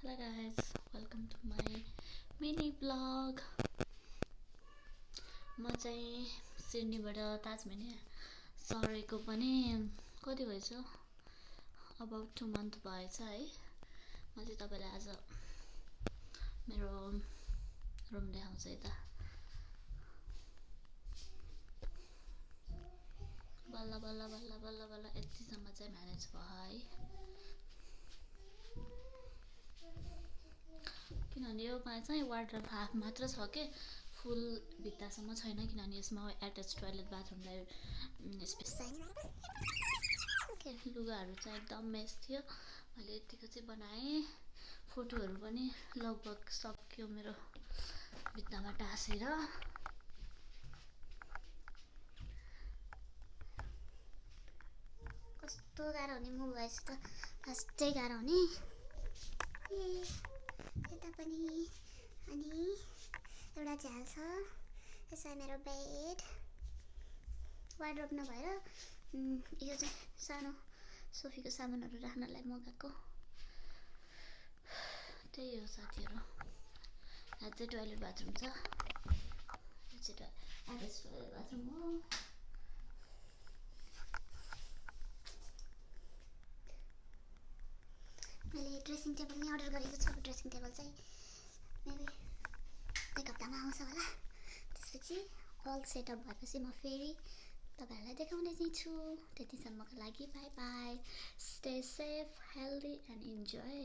Hello guys, welcome to my mini vlog. म चाहिँ सिडनीबाट ताजमहल सरेको पनि कति भएछ, अबाउट 2 मन्थ भएछ है। म चाहिँ तपाईलाई आज मेरो रुम देखाउँछु यता। बल्ल बल्ल बल्ल बल्ल बल्ल यतिसम्म चाहिँ म्यानेज भयो है, किनभने योमा चाहिँ वार्डरोब हाफ मात्र छ के, फुल भित्तासम्म छैन, किनभने यसमा एट्याच टोयलेट बाथरुमलाई स्पेस के लुगाहरू चाहिँ एकदम मेस थियो। मैले यतिको चाहिँ बनाएँ। फोटोहरू पनि लगभग सक्यो मेरो भित्तामा टाँसेर। कस्तो गाह्रो हुने मुभ भएछ त, फास्टै गाह्रो हुने। यता पनि अनि एउटा झ्याल छ, यसमा मेरो बेड, वार्डरोब नभएर यो चाहिँ सानो सोफीको सामानहरू राख्नलाई मगाएको। त्यही हो साथीहरू। यहाँ चाहिँ टोयलेट बाथरुम छ, यो चाहिँ एट्याच टोयलेट बाथरुम हो। मैले ड्रेसिङ टेबल नै अर्डर गरेको छु। ड्रेसिङ टेबल चाहिँ मेबी एक हप्तामा आउँछ होला। त्यसपछि अल सेटअप भएपछि म फेरि तपाईहरुलाई देखाउने नै छु। त्यतिसम्मको लागि by by, stay safe, healthy and enjoy.